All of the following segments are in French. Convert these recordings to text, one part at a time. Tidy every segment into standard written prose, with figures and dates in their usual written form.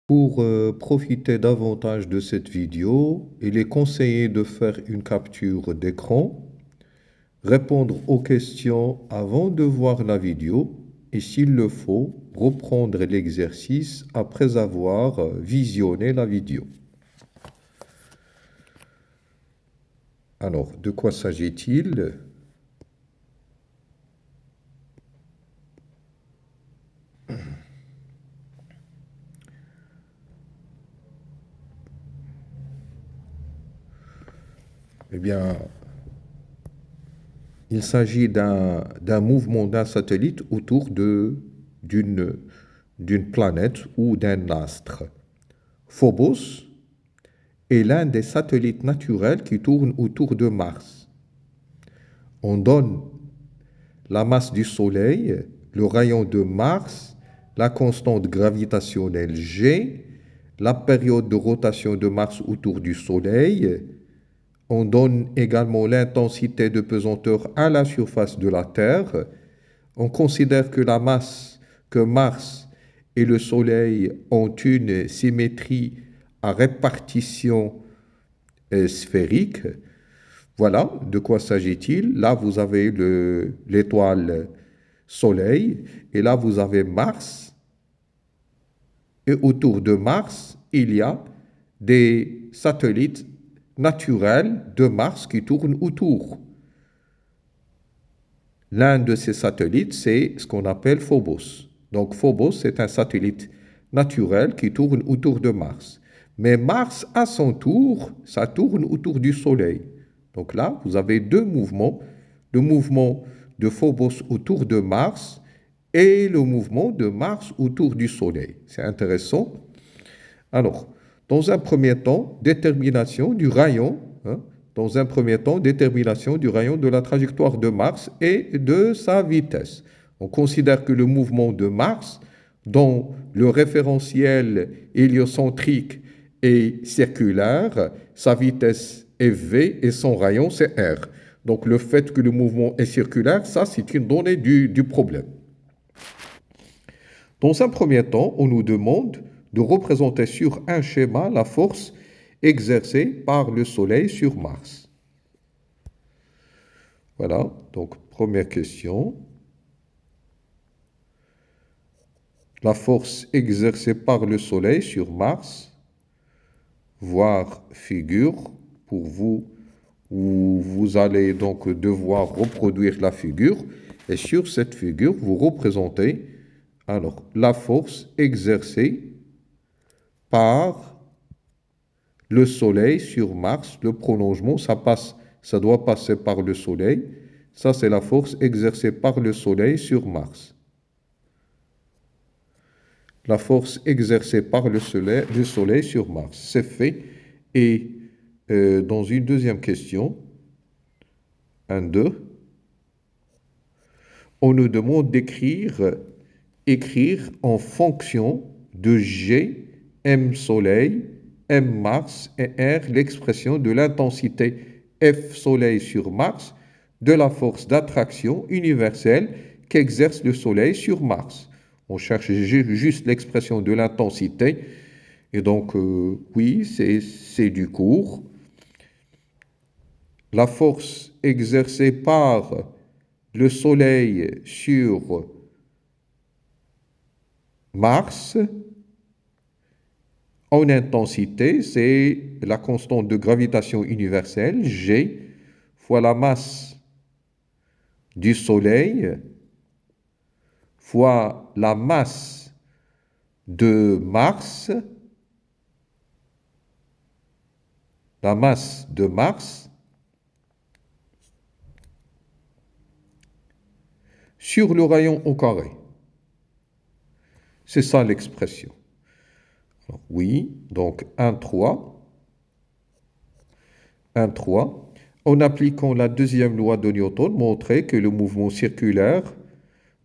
Pour profiter davantage de cette vidéo, il est conseillé de faire une capture d'écran, répondre aux questions avant de voir la vidéo et s'il le faut, reprendre l'exercice après avoir visionné la vidéo. Alors, de quoi s'agit-il? Eh bien, il s'agit d'un mouvement d'un satellite autour d'une planète ou d'un astre. Phobos est l'un des satellites naturels qui tournent autour de Mars. On donne la masse du Soleil, le rayon de Mars, la constante gravitationnelle G, la période de rotation de Mars autour du Soleil. On donne également l'intensité de pesanteur à la surface de la Terre. On considère que Mars et le Soleil ont une symétrie à répartition sphérique. Voilà, de quoi s'agit-il? Là, vous avez l'étoile Soleil, et là, vous avez Mars. Et autour de Mars, il y a des satellites naturels de Mars qui tournent autour. L'un de ces satellites, c'est ce qu'on appelle Phobos. Donc Phobos, c'est un satellite naturel qui tourne autour de Mars. Mais Mars, à son tour, ça tourne autour du Soleil. Donc là, vous avez deux mouvements. Le mouvement de Phobos autour de Mars et le mouvement de Mars autour du Soleil. C'est intéressant. Alors, dans un premier temps, détermination du rayon, dans un premier temps, détermination du rayon de la trajectoire de Mars et de sa vitesse. On considère que le mouvement de Mars, dont le référentiel héliocentrique est circulaire, sa vitesse est v et son rayon c'est r. Donc le fait que le mouvement est circulaire, ça c'est une donnée du problème. Dans un premier temps, on nous demande de représenter sur un schéma la force exercée par le Soleil sur Mars. Voilà, donc première question. La force exercée par le Soleil sur Mars, voir figure pour vous, où vous allez donc devoir reproduire la figure. Et sur cette figure, vous représentez alors la force exercée par le Soleil sur Mars. Le prolongement, ça doit passer par le Soleil. Ça, c'est la force exercée par le Soleil sur Mars. La force exercée par le Soleil sur Mars, c'est fait. Et dans une deuxième question, 2, on nous demande d'écrire en fonction de G, M Soleil, M Mars et R l'expression de l'intensité F Soleil sur Mars de la force d'attraction universelle qu'exerce le Soleil sur Mars. On cherche juste l'expression de l'intensité. Et donc, oui, c'est du cours. La force exercée par le Soleil sur Mars en intensité, c'est la constante de gravitation universelle, G, fois la masse du Soleil, fois la masse de Mars, sur le rayon au carré. C'est ça l'expression. Oui, donc 1,3. En appliquant la deuxième loi de Newton, montrer que le mouvement circulaire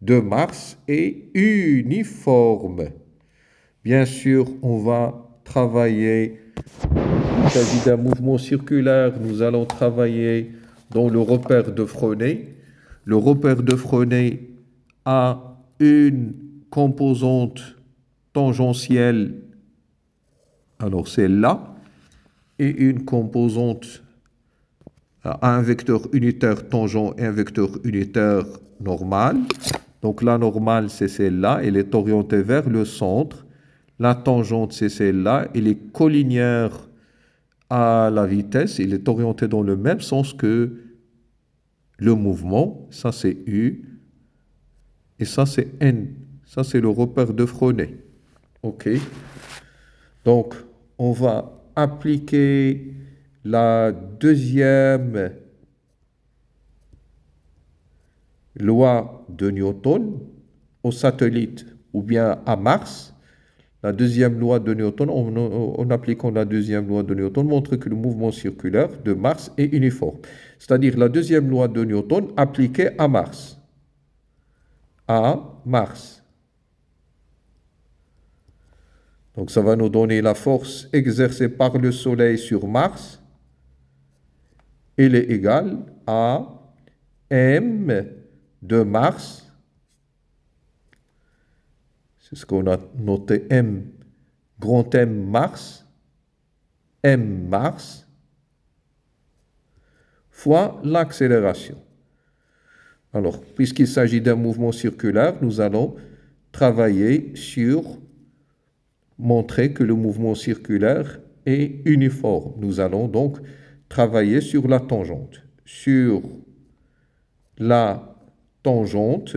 de Mars est uniforme. Bien sûr, on va travailler, il s'agit d'un mouvement circulaire, nous allons travailler dans le repère de Fresnel. Le repère de Fresnel a une composante tangentielle Alors c'est là, et une composante à un vecteur unitaire tangent et un vecteur unitaire normal. Donc la normale, c'est celle-là, elle est orientée vers le centre. La tangente, c'est celle-là, elle est collinéaire à la vitesse, elle est orientée dans le même sens que le mouvement. Ça, c'est U, et ça, c'est N. Ça, c'est le repère de Fronet. OK? Donc, on va appliquer la deuxième loi de Newton au satellite ou bien à Mars. La deuxième loi de Newton, en appliquant la deuxième loi de Newton, montre que le mouvement circulaire de Mars est uniforme. C'est-à-dire la deuxième loi de Newton appliquée à Mars. À Mars. Donc ça va nous donner la force exercée par le Soleil sur Mars. Elle est égale à M de Mars. C'est ce qu'on a noté M, grand M Mars, M Mars, fois l'accélération. Alors, puisqu'il s'agit d'un mouvement circulaire, nous allons travailler sur montrer que le mouvement circulaire est uniforme. Nous allons donc travailler sur la tangente. Sur la tangente,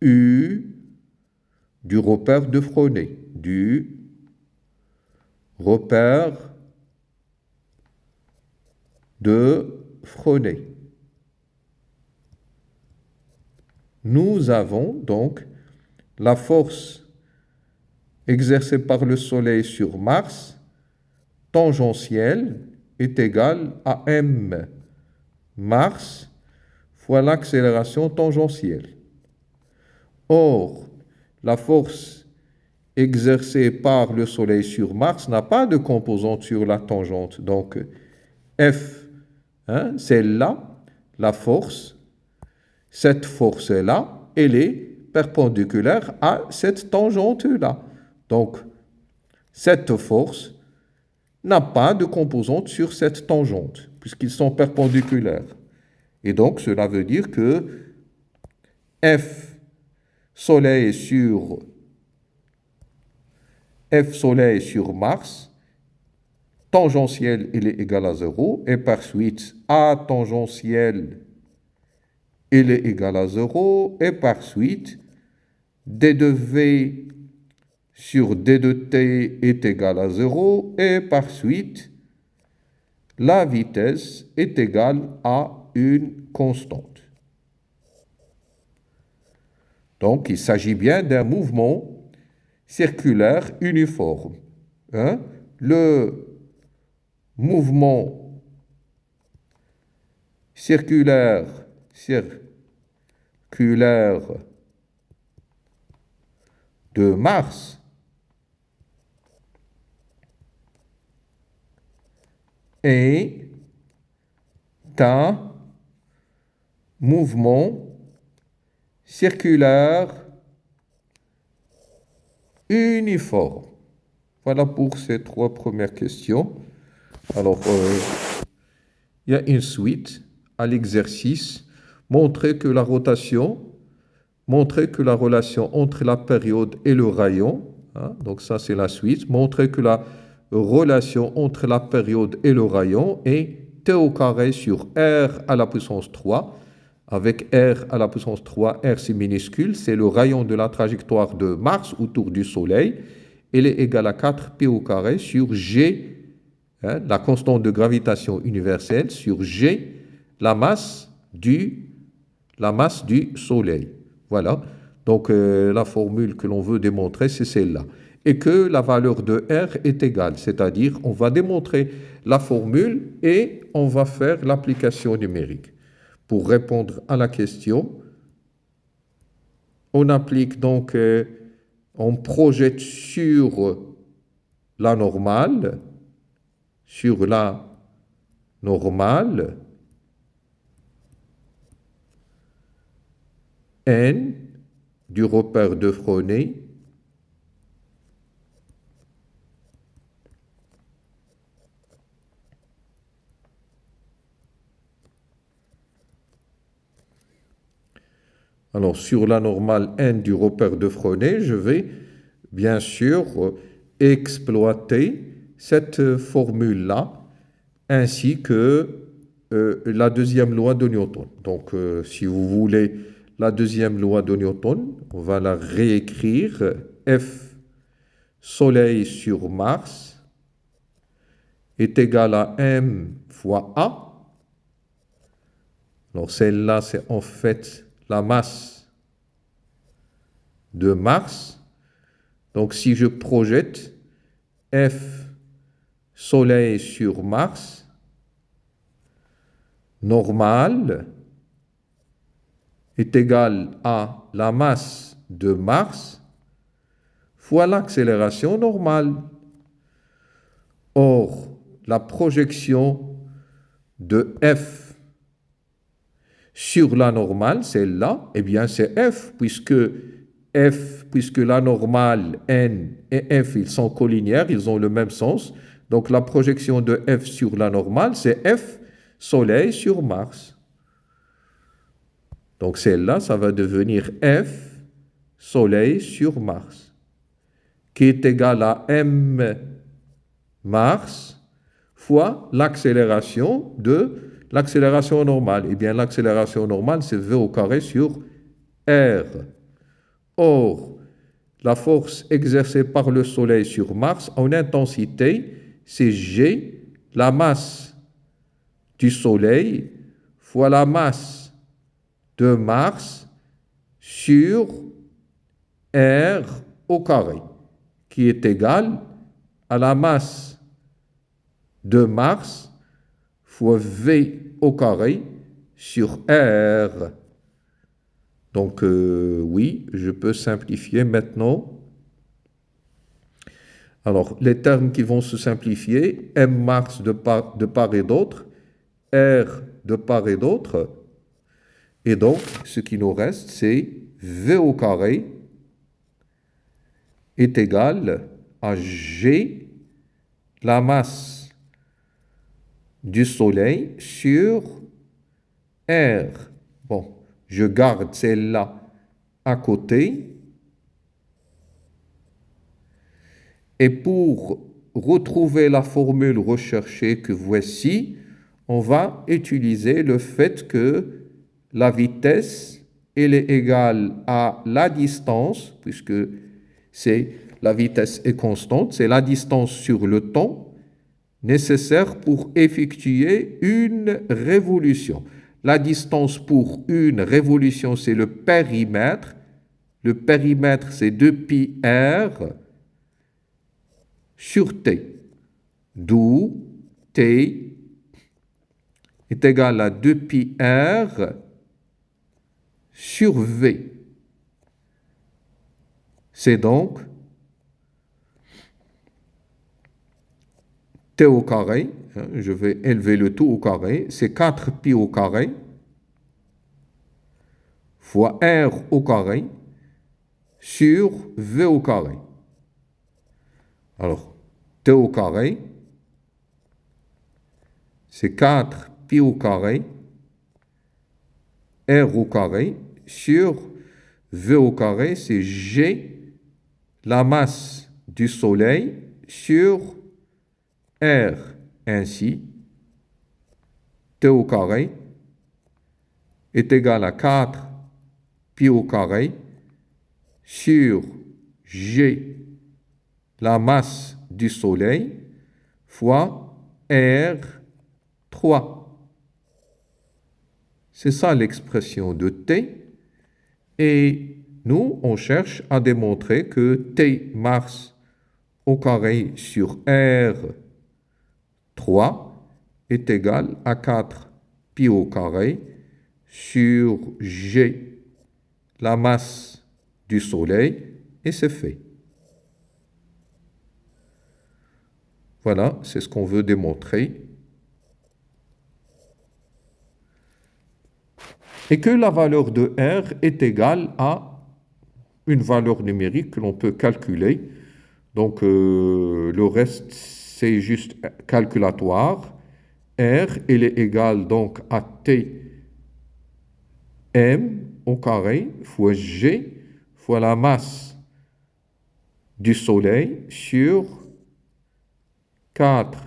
U du repère de Fronet, du repère de Fronet. Nous avons donc la force exercée par le Soleil sur Mars, tangentielle, est égale à M Mars fois l'accélération tangentielle. Or, la force exercée par le Soleil sur Mars n'a pas de composante sur la tangente. Donc, F, c'est là, la force. Cette force-là, elle est perpendiculaire à cette tangente-là. Donc, cette force n'a pas de composante sur cette tangente, puisqu'ils sont perpendiculaires. Et donc, cela veut dire que F Soleil sur Mars, tangentielle, il est égal à 0, et par suite, A tangentielle, il est égal à 0, et par suite, D de V sur D de T est égal à 0, et par suite, la vitesse est égale à une constante. Donc, il s'agit bien d'un mouvement circulaire uniforme. Le mouvement circulaire de Mars est un mouvement circulaire uniforme. Voilà pour ces trois premières questions. Alors, il y a une suite à l'exercice. Montrer que la relation entre la période et le rayon, donc ça c'est la suite, montrer que la relation entre la période et le rayon est T au carré sur R à la puissance 3, avec R à la puissance 3, R c'est minuscule, c'est le rayon de la trajectoire de Mars autour du Soleil, il est égal à 4P au carré sur G, la constante de gravitation universelle, sur G, la masse du Soleil. Voilà, donc la formule que l'on veut démontrer, c'est celle-là. Et que la valeur de R est égale, c'est-à-dire on va démontrer la formule et on va faire l'application numérique. Pour répondre à la question, on applique donc, on projette sur la normale, N du repère de Fresnel alors sur la normale n du repère de Fresnel, je vais bien sûr exploiter cette formule-là ainsi que la deuxième loi de Newton. Donc, si vous voulez la deuxième loi de Newton, on va la réécrire. F Soleil sur Mars est égal à m fois A. Alors, celle-là, c'est en fait la masse de Mars. Donc, si je projette F Soleil sur Mars, normal est égal à la masse de Mars fois l'accélération normale. Or, la projection de F sur la normale, celle-là, eh bien c'est F, puisque la normale n et F, ils sont collinéaires, ils ont le même sens. Donc la projection de F sur la normale, c'est F Soleil sur Mars. Donc celle-là, ça va devenir F Soleil sur Mars, qui est égal à m Mars fois l'accélération normale. Eh bien, l'accélération normale, c'est v au carré sur r. Or, la force exercée par le Soleil sur Mars en intensité, c'est G, la masse du Soleil, fois la masse de Mars sur R au carré, qui est égal à la masse de Mars fois V au carré sur R. Donc, oui, je peux simplifier maintenant. Alors, les termes qui vont se simplifier, M Mars de part et d'autre, R de part et d'autre. Et donc, ce qui nous reste, c'est V au carré est égal à G, la masse du Soleil sur R. Bon, je garde celle-là à côté. Et pour retrouver la formule recherchée que voici, on va utiliser le fait que la vitesse, elle est égale à la distance, puisque la vitesse est constante, c'est la distance sur le temps nécessaire pour effectuer une révolution. La distance pour une révolution, c'est le périmètre. Le périmètre, c'est 2πr sur t, d'où t est égal à 2πr sur v. C'est donc t au carré, je vais élever le tout au carré, c'est 4π au carré fois r au carré sur v au carré. Alors, t au carré, c'est 4π au carré, r au carré, sur v au carré, c'est g, la masse du Soleil, sur r. Ainsi, t au carré est égal à 4π au carré sur g, la masse du Soleil, fois R3. C'est ça l'expression de T. Et nous, on cherche à démontrer que T Mars au carré sur R3 est égal à 4π au carré sur G, la masse du Soleil, et c'est fait. Voilà, c'est ce qu'on veut démontrer. Et que la valeur de R est égale à une valeur numérique que l'on peut calculer. Donc, le reste, c'est juste calculatoire. R, il est égal donc à T m au carré fois G fois la masse du Soleil sur 4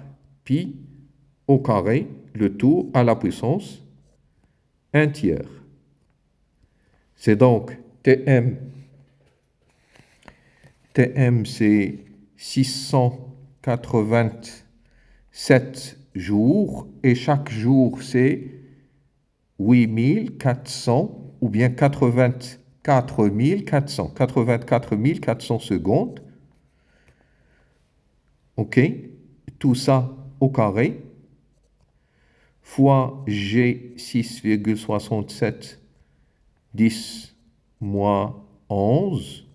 pi au carré, le tout à la puissance 1 tiers. C'est donc Tm c'est 687 jours et chaque jour c'est 8400 ou bien 84 400 secondes. OK, tout ça au carré fois G 6,67 10 moins 11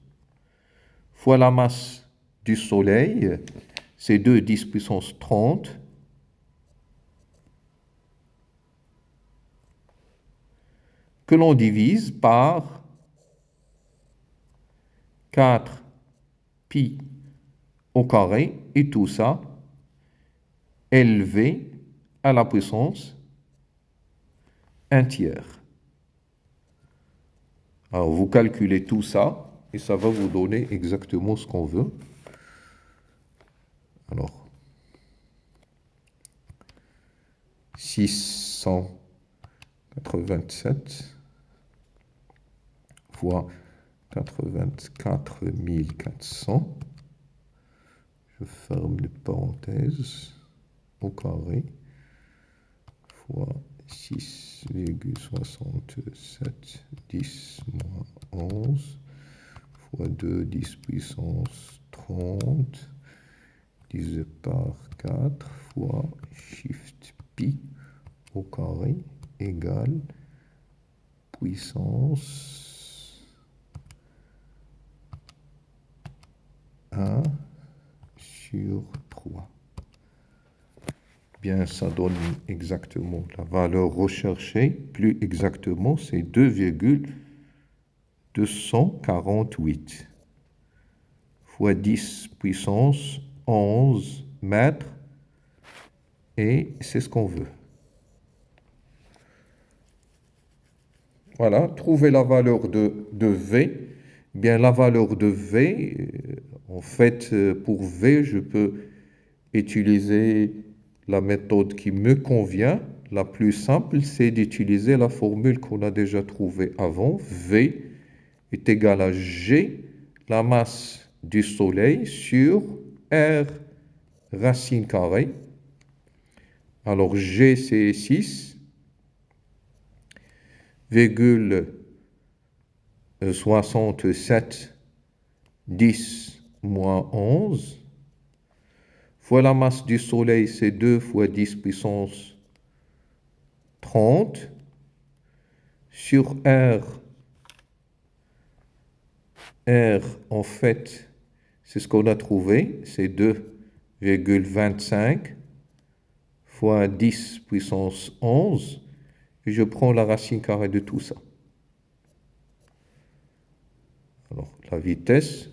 fois la masse du Soleil, c'est 2 10 puissance 30, que l'on divise par 4 pi au carré, et tout ça élevé à la puissance 1 tiers. Alors, vous calculez tout ça, et ça va vous donner exactement ce qu'on veut. Alors, 687 fois 84 400, je ferme les parenthèses, au carré, fois 6,67 10 moins 11 fois 2 10 puissance 30 divisé par 4 fois shift pi au carré égale puissance 1 sur 3. Bien, ça donne exactement la valeur recherchée. Plus exactement, c'est 2,248 fois 10 puissance 11 mètres. Et c'est ce qu'on veut. Voilà, trouver la valeur de V. Bien, la valeur de V, en fait, pour V, je peux utiliser la méthode qui me convient. La plus simple, c'est d'utiliser la formule qu'on a déjà trouvée avant. V est égal à G, la masse du Soleil, sur R racine carrée. Alors, G, c'est 6,67 10 moins 11 fois la masse du Soleil, c'est 2 fois 10 puissance 30 sur R. R, en fait, c'est ce qu'on a trouvé, c'est 2,25 fois 10 puissance 11. Et je prends la racine carrée de tout ça. Alors, la vitesse,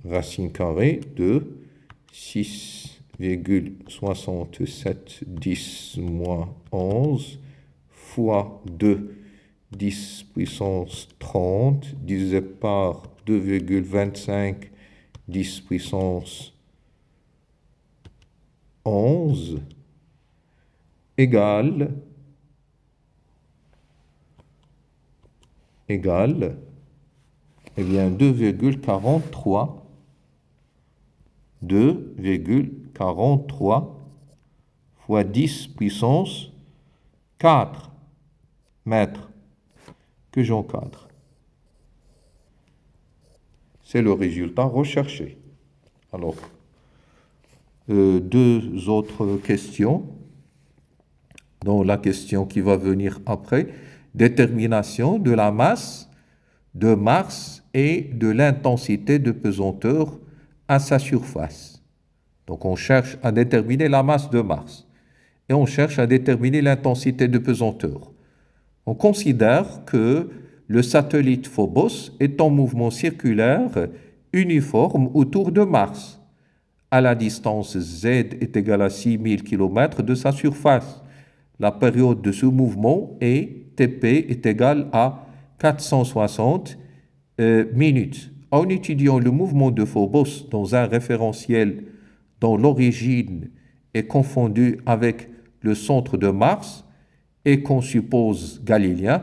racine carrée de 6,67 10 moins 11 fois 2 10 puissance 30 divisé par 2,25 10 puissance 11 égale eh bien 2,43 fois 10 puissance 4 mètres que j'encadre. C'est le résultat recherché. Alors, deux autres questions. Donc, la question qui va venir après, détermination de la masse de Mars et de l'intensité de pesanteur à sa surface. Donc, on cherche à déterminer la masse de Mars et on cherche à déterminer l'intensité de pesanteur. On considère que le satellite Phobos est en mouvement circulaire uniforme autour de Mars. À la distance z est égale à 6000 km de sa surface. La période de ce mouvement est Tp est égale à 460 minutes. En étudiant le mouvement de Phobos dans un référentiel dont l'origine est confondue avec le centre de Mars et qu'on suppose galiléen,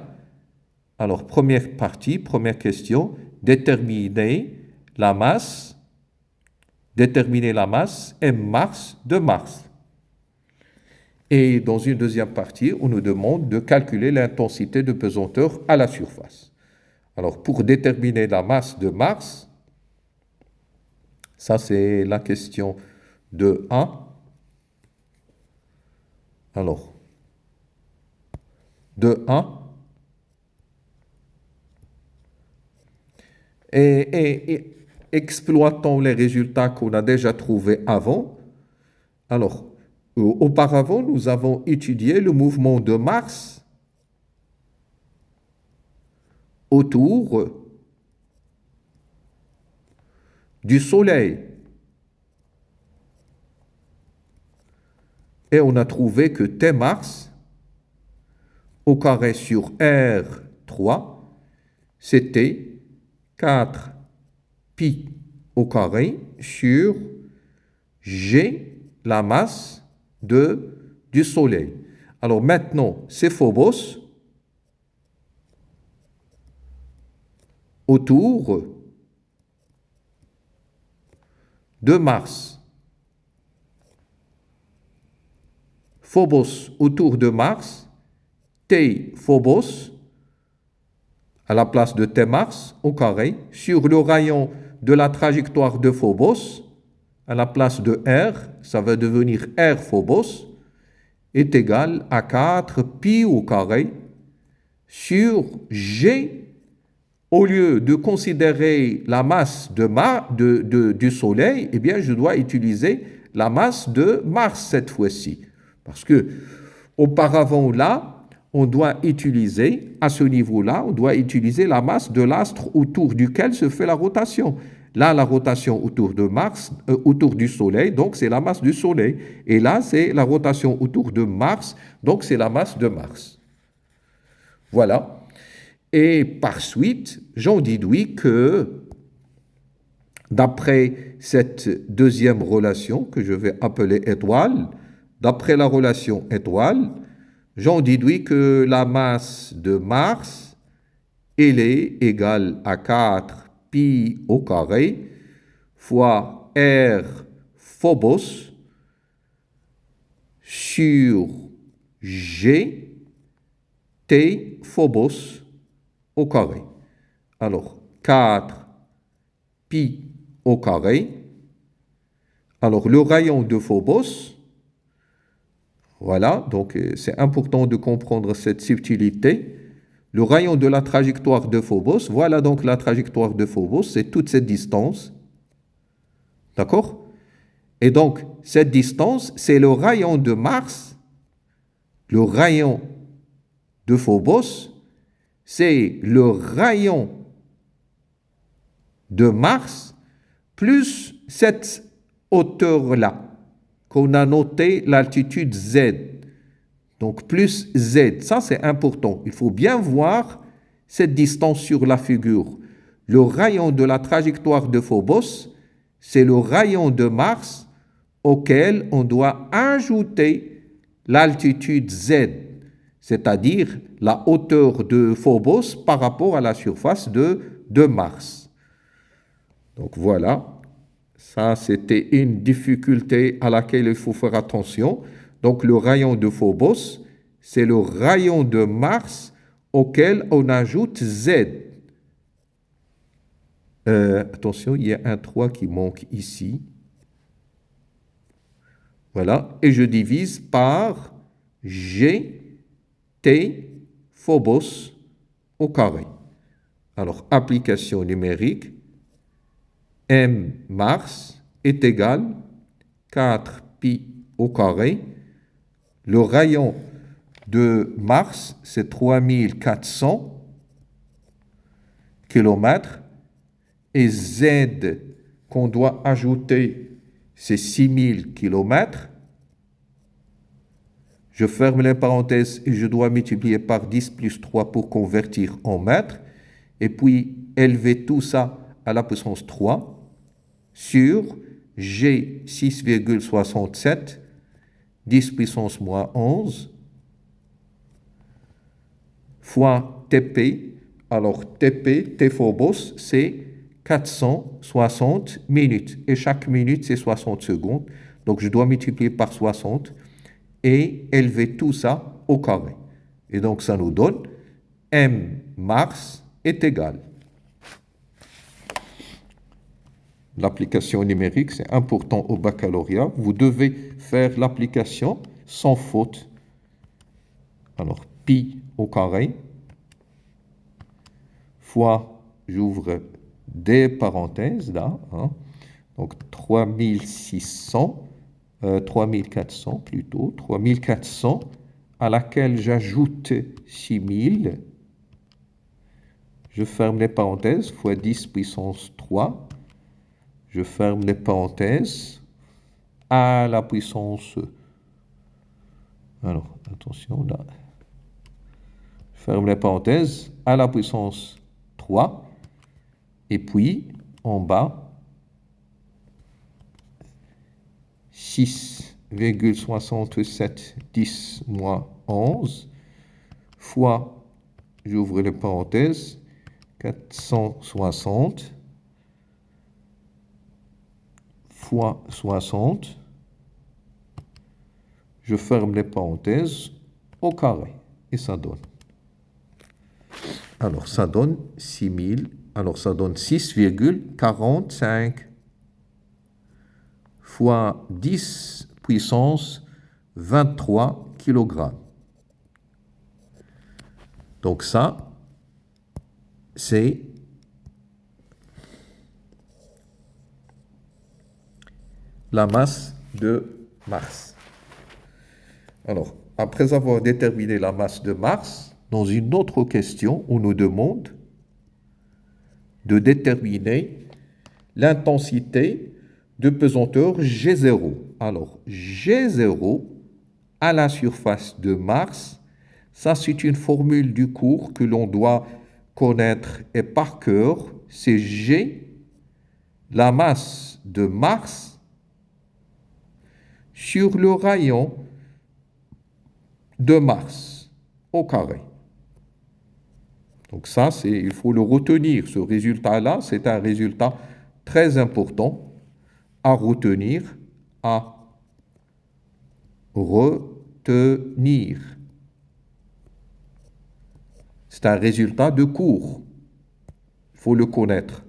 alors première partie, première question, déterminer la masse M Mars de Mars. Et dans une deuxième partie, on nous demande de calculer l'intensité de pesanteur à la surface. Alors, pour déterminer la masse de Mars, ça c'est la question de 1. Alors, de 1. Et exploitons les résultats qu'on a déjà trouvés avant. Alors, auparavant, nous avons étudié le mouvement de Mars autour du Soleil. Et on a trouvé que T Mars au carré sur R3, c'était 4 pi au carré sur G, la masse du Soleil. Alors maintenant, c'est Phobos autour de Mars. Phobos autour de Mars, T Phobos, à la place de T Mars au carré, sur le rayon de la trajectoire de Phobos, à la place de R, ça va devenir R Phobos, est égal à 4 pi au carré sur G. Au lieu de considérer la masse du Soleil, eh bien, je dois utiliser la masse de Mars cette fois-ci. Parce que auparavant, là, on doit utiliser, à ce niveau-là, on doit utiliser la masse de l'astre autour duquel se fait la rotation. Là, la rotation autour de Mars, autour du Soleil, donc c'est la masse du Soleil. Et là, c'est la rotation autour de Mars, donc c'est la masse de Mars. Voilà. Et par suite, j'en déduis que, d'après cette deuxième relation que je vais appeler étoile, d'après la relation étoile, j'en déduis que la masse de Mars, elle est égale à 4 pi au carré fois R Phobos sur G T Phobos au carré. Alors, 4 pi au carré. Alors, le rayon de Phobos, voilà, donc c'est important de comprendre cette subtilité. Le rayon de la trajectoire de Phobos, voilà donc la trajectoire de Phobos, c'est toute cette distance. D'accord? Et donc, cette distance, c'est le rayon de Mars. Le rayon de Phobos, c'est le rayon de Mars plus cette hauteur-là, qu'on a noté l'altitude Z. Donc plus Z, ça c'est important. Il faut bien voir cette distance sur la figure. Le rayon de la trajectoire de Phobos, c'est le rayon de Mars auquel on doit ajouter l'altitude Z, c'est-à-dire la hauteur de Phobos par rapport à la surface de Mars. Donc voilà, ça c'était une difficulté à laquelle il faut faire attention. Donc le rayon de Phobos, c'est le rayon de Mars auquel on ajoute Z. Attention, il y a un 3 qui manque ici. Voilà, et je divise par G, T, Phobos au carré. Alors, application numérique, M Mars est égal 4 pi au carré. Le rayon de Mars, c'est 3400 kilomètres et Z qu'on doit ajouter, c'est 6000 kilomètres. Je ferme les parenthèses et je dois multiplier par 10 plus 3 pour convertir en mètres. Et puis élever tout ça à la puissance 3 sur G 6,67, 10 puissance moins 11, fois TP. Alors TP, T phobos, c'est 460 minutes. Et chaque minute, c'est 60 secondes. Donc je dois multiplier par 60 et élever tout ça au carré. Et donc ça nous donne M Mars est égal. L'application numérique, c'est important au baccalauréat. Vous devez faire l'application sans faute. Alors, pi au carré fois, j'ouvre des parenthèses là, hein, donc 3600, 3400 plutôt, 3400, à laquelle j'ajoute 6000, je ferme les parenthèses, fois 10 puissance 3, je ferme les parenthèses, à la puissance, alors attention là, je ferme les parenthèses, à la puissance 3, et puis en bas, 6,67 10 moins 11 fois, j'ouvre les parenthèses, 460 fois 60, je ferme les parenthèses au carré et ça donne. Alors ça donne 6000, alors ça donne 6,45 fois 10 puissance 23 kg. Donc ça, c'est la masse de Mars. Alors, après avoir déterminé la masse de Mars, dans une autre question, on nous demande de déterminer l'intensité de pesanteur G0. Alors, G0 à la surface de Mars, ça c'est une formule du cours que l'on doit connaître et par cœur, c'est G, la masse de Mars, sur le rayon de Mars au carré. Donc ça, il faut le retenir. Ce résultat-là, c'est un résultat très important à retenir, C'est un résultat de cours. Il faut le connaître.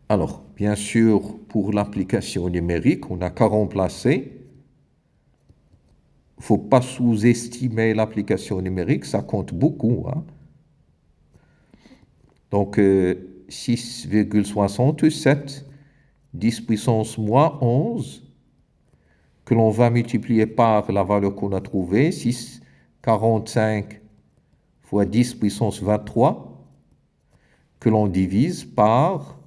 Alors, bien sûr, pour l'application numérique, on n'a qu'à remplacer. Il ne faut pas sous-estimer l'application numérique, ça compte beaucoup. Hein. Donc, 6,67, 10 puissance moins 11, que l'on va multiplier par la valeur qu'on a trouvée, 6,45 fois 10 puissance 23, que l'on divise par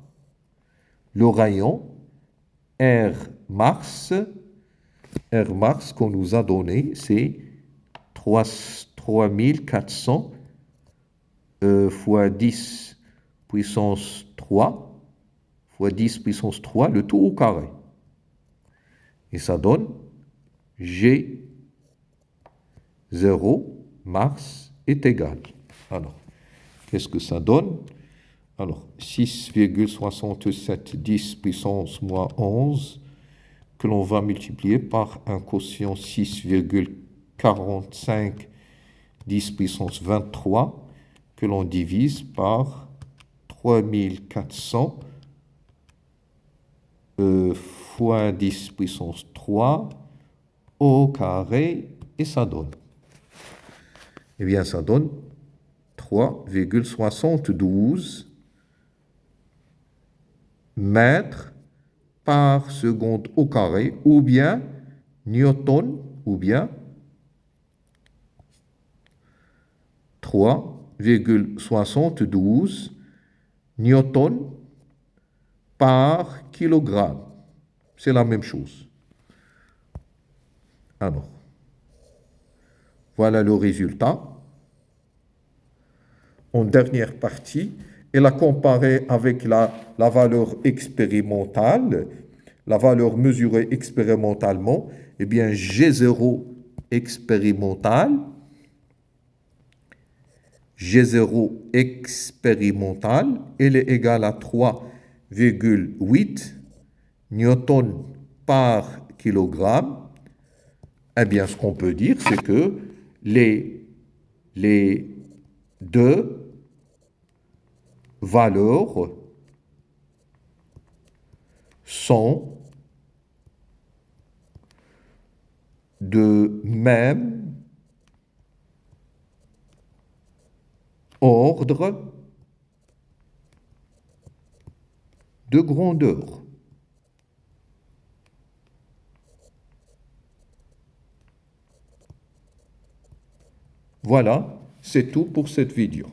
le rayon R Mars qu'on nous a donné, c'est 3400 fois 10 puissance 3 fois 10 puissance 3, le tout au carré. Et ça donne G0 Mars est égal. Alors, qu'est-ce que ça donne? Alors, 6,67 10 puissance moins 11, que l'on va multiplier par un quotient 6,45 10 puissance 23, que l'on divise par 3400 fois 10 puissance 3 au carré, et ça donne. Eh bien, ça donne 3,72 mètres par seconde au carré, ou bien newton, ou bien 3,72 newtons par kilogramme. C'est la même chose. Alors, voilà le résultat. En dernière partie, elle a comparé avec la valeur expérimentale, la valeur mesurée expérimentalement. Eh bien, G0 expérimental, G0 expérimental, elle est égale à 3,8 newtons par kilogramme. Eh bien, ce qu'on peut dire, c'est que les deux valeurs sont de même ordre de grandeur. Voilà, c'est tout pour cette vidéo.